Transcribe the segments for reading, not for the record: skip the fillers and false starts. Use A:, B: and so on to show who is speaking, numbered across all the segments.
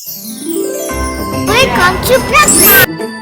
A: Welcome to Vlog!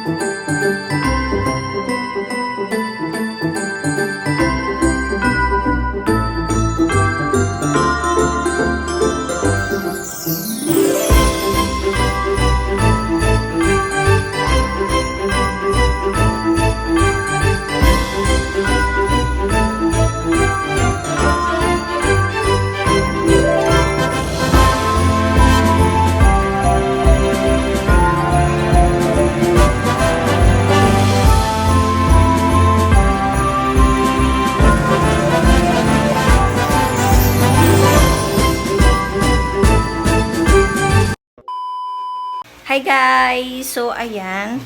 B: Hi guys! So, ayan.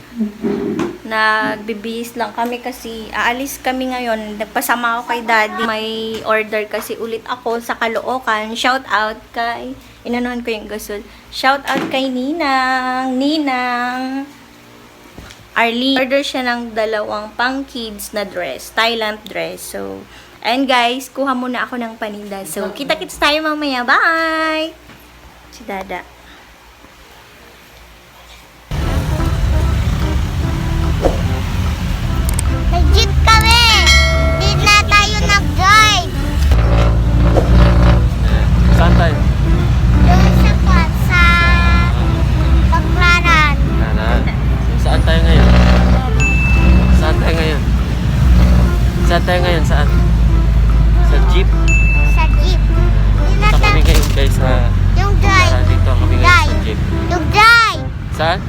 B: Nagbibihis lang kami kasi aalis kami ngayon. Nagpasama ako kay daddy. May order kasi ulit ako sa Caloocan. Shout out kay... Inanuhan ko yung gasol. Shout out kay Ninang! Ninang! Arlene. Order siya ng 2 pang kids na dress. Thailand dress. So, ayan guys. Kuha muna ako ng paninda. So, kita-kits tayo mamaya. Bye! Si Dada.
A: Nag-jeep kami! Di na tayo nag-drive!
C: Saan tayo?
A: Doon sa Baklaran.
C: Kanan. Saan tayo ngayon? Saan tayo ngayon? Saan tayo ngayon? Saan? Sa jeep?
A: Sa jeep. Di na
C: Saan kami
A: tayo.
C: ngayon guys sa...
A: Yung drive.
C: Dito kami ngayon sa jeep.
A: Yung drive.
C: Saan?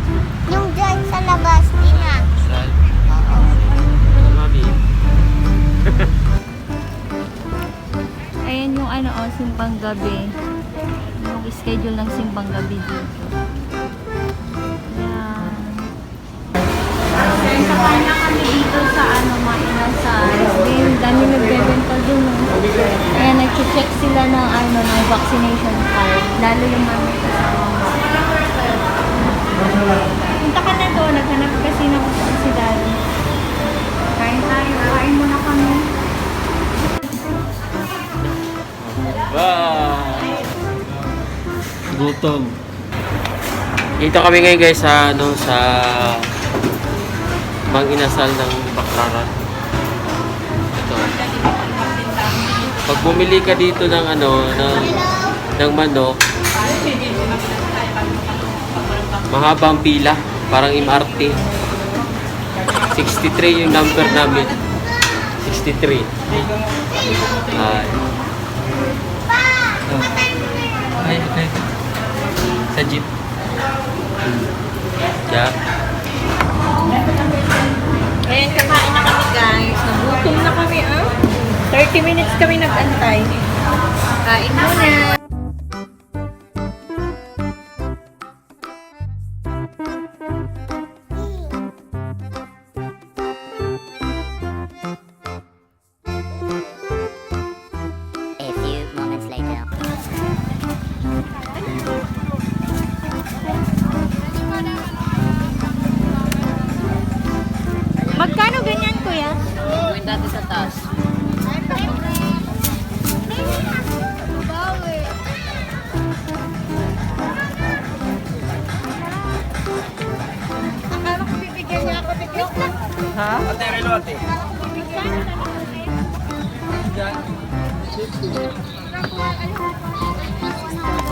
A: Yung drive sa labas. Di na.
C: Saan?
A: Oo.
C: Mami.
B: Ayan yung simpang gabi. Yung schedule ng simpang gabi dito. Ayan. Sakay na kami dito sa Mainasal. Then, dami nagbebenta dun. Ayan, nag-check sila ng ng vaccination card. Lalo yung mami kasama. Punta ka na doon. Naghanap kasi ng si daddy. Kain tayo. Kain muna kami.
C: Wow! Gutom. Dito kami ngayon guys sa sa Inasal ng Baklaran. Ito. Pag bumili ka dito ng ng manok, mahabang pila, parang MRT. 63 yung number namin. 63. Ay, okay. Sa jeep. Yeah.
B: Ayan, kakain na kami guys. Nagutom na kami 30 minutes kami nag-antay. Kain muna.
D: A few moments later.
B: Magkano ganyan, kuya?
D: Gawin dati sa taas.
B: Ha?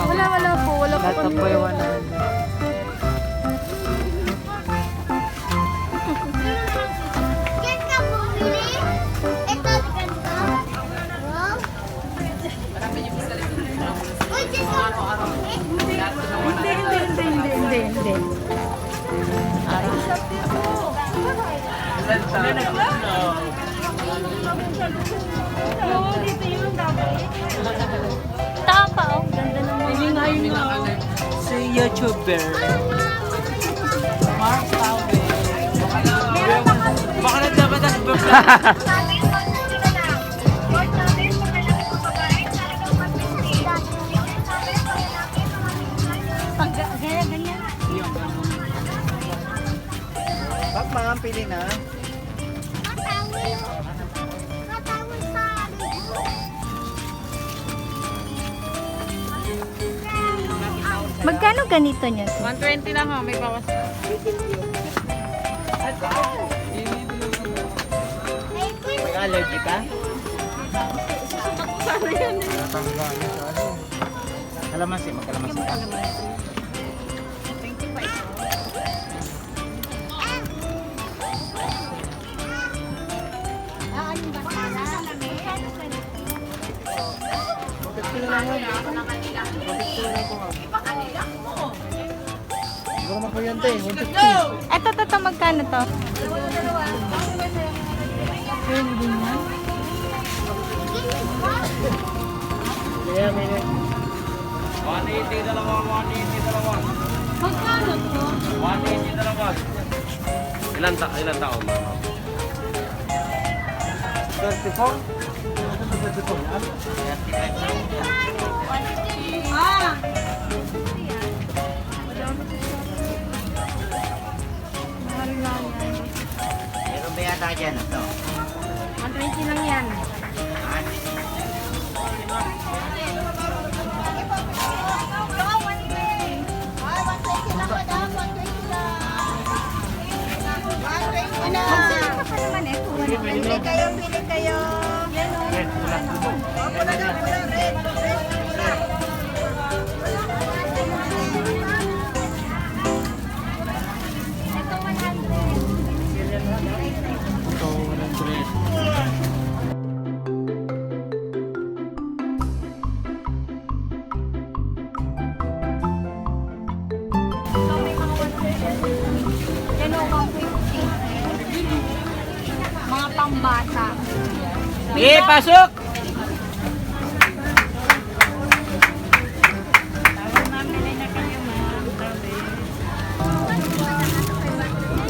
B: Wala po. Wala po kami.
A: Yan ka bumili? Ito, ganito. Wow. Uy, dito.
B: Hindi. Tapa, ganda naman. Hindi nga yun
C: Si YouTuber. Baka na dapat
B: Ganyan.
E: Bak, mga pili na.
A: Matawid. Matawid sa ligo.
B: Magkano ganito niya?
F: 120 lang ha, may bawas.
E: May allergy ka? Kalamansi, magkalamansi ka. Siguro naman po yan, te. 150.
B: Eto, magkano to?
E: Kaya may
C: 180 dalawa, 180 dalawa.
B: Magkano to?
C: 180 dalawa. Ilan taon?
E: 34?
B: Ah!
E: Meron ba yata dyan? Ito.
B: 120 lang yan. Pili kayo.
E: Red, pula.
C: Ito, 100.
B: Yan o, 150. Mga pambata.
E: Pasok!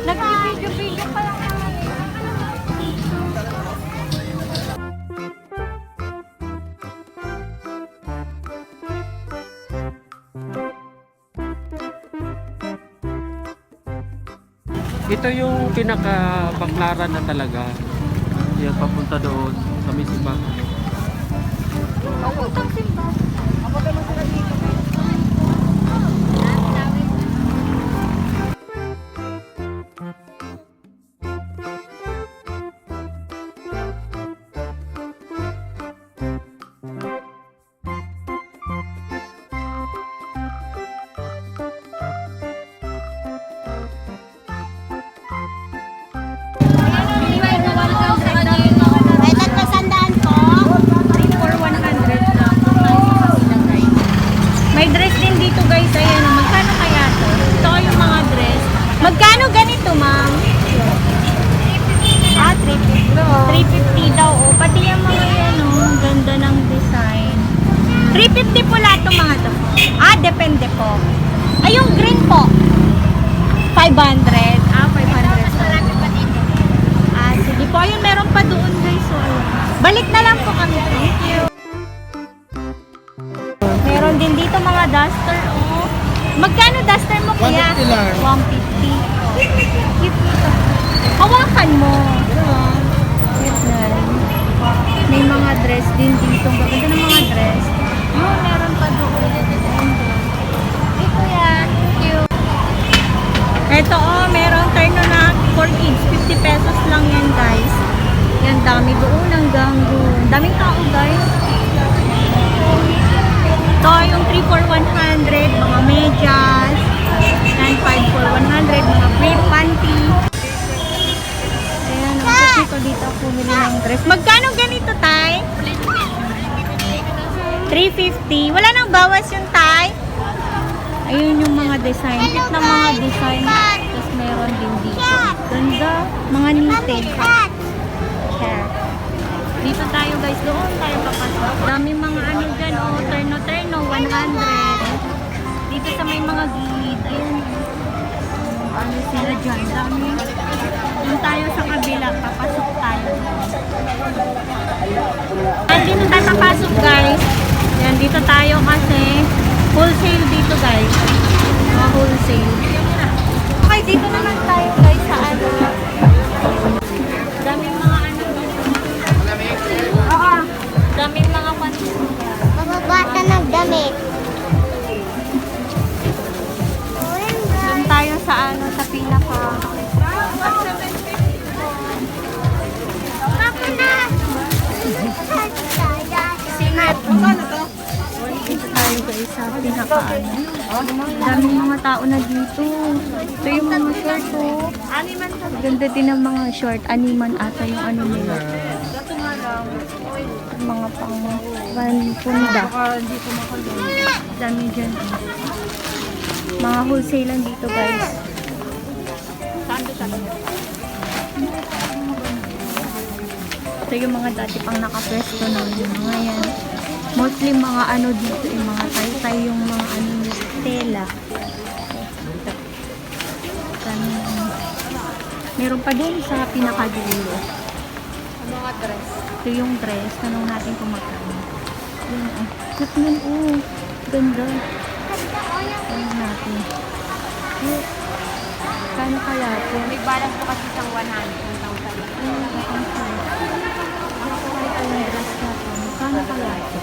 B: Nag-video pa lang naman.
C: Ito yung pinaka-baklaran na talaga. Yung papunta doon sa may simbahan.
B: Papuntang simbahan.
A: May 300 po.
B: 3 for 100 lang. May dress din dito guys. Ayan, magkano kaya to? Ito yung mga dress. Magkano ganito, ma'am? 350. 350 daw. Oh. Pati yung mga yan, oh. Ang ganda ng design. 350 po lahat ng mga to. Depende po. Ay, yung green po. 500. 500. Sige po. Ayun, meron pa doon guys. So, balik na lang po kami. Thank you. Meron din dito mga duster, oh. Magkano duster mo, kuya?
E: 150 lang.
B: 150. Cute nito. Hawakan mo. Cute na rin. May mga dress din dito. Ang ganda ng mga dress. Yun, meron pa doon. Hey, kuya. Thank you. Eto, oh, merong terno na for kids. 50 pesos lang yan, guys. Yan, dami doon. Ang ganggo. Daming tao, guys. Ito, yung 3 for 100, mga medyas. And 5 for 100, mga brief panty. Ayan, kasi ko dito ako bumili ng dress. Magkano ganito, tay? 350. Wala nang bawas yung tay? Ayun yung mga design. Cute na mga design. Tapos meron din dito. Ganda. Mga knitted. Cat. Dito tayo guys. Doon tayo papasok. Dami mga ano dyan. Oh, terno-terno. 100. Dito sa may mga gilid. Ayun. Ano sila dyan. Dami. Doon tayo sa kabila. Papasok tayo. Dito tayo papasok guys. Yan. Dito tayo kasi wholesale dito guys. Mga wholesale. Okay, dito naman tayo guys sa ano. Daming mga ano dito. Oo. Daming mga pansin.
A: Mababasa ng damit.
B: sa ano, sa pinaka.
A: Papa na!
B: Dito tayo guys sa pinaka ano. Daming mga tao na dito. Ito yung mga short oh. Ganda din ng mga short. Animan ata yung ano nila. Mga pang punda. Dami dyan. Mga wholesale lang dito guys. Ito yung mga dati pang nakapwesto na yung mga yan. Mostly mga ano dito, yung mga tay-tay yung mga ano tela. Dami. Meron pa din sa pinakadulo.
A: Mga dress.
B: Ito yung dress. Tanong natin kung magkano. Yun, oh. Cute nun, oh. Ganda. Tanong natin. Kano kaya ito?
A: May balance po kasi isang 100.
B: Ito yung dress na ito. Kano kaya ito?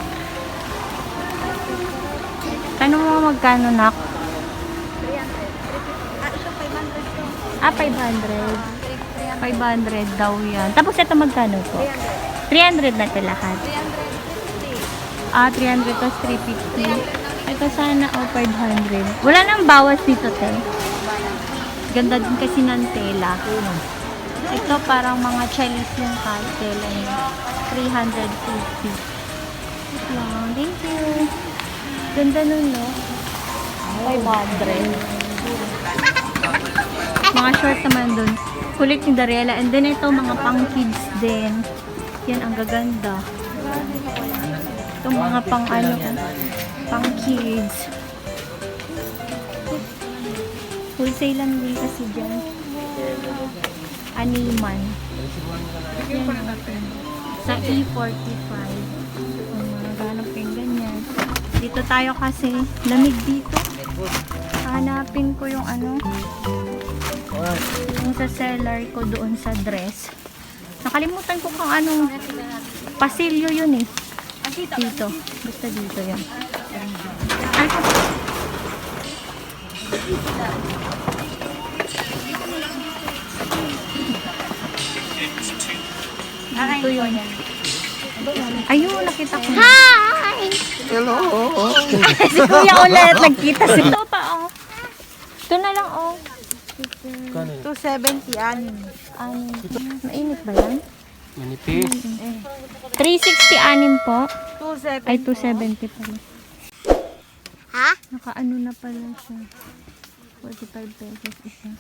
B: Tanong mo magkano, nak?
A: 300.
B: 500. 500 daw yan. Tapos ito magkano po? 300 na ito lahat. 300 plus 350. Ito sana, 500. Wala nang bawas dito, te. Ganda din kasi ng tela. Ito parang mga chalis yung tela niya. 350. Wow, thank you. Ganda nun, no? 500. Mga short naman dun. Kulit ni Dariela. And then ito, mga pang kids din. Yan, ang gaganda. Ito mga pang ano, pang kids. Wholesale lang din kasi dyan. Animan. Yan natin. Sa E45. Ang ganap yung ganyan. Dito tayo kasi. Lamig dito. Hanapin ko yung ano. Yung sa seller ko doon sa dress. Nakalimutan ko kung anong pasilyo yun eh. Dito. Basta dito yan. Ay, dito yun. Ayun, nakita ko.
A: Hi!
B: Si Kuya ulit, nagkita si Ito pa, oh. Ito na lang, oh.
E: 270 anim.
B: Mainit ba yan?
C: Manipis.
B: 360 anim po.
E: 270.
B: Ay, 270 pala.
A: Ha?
B: Nakaano na pala siya. 45 pesos isa.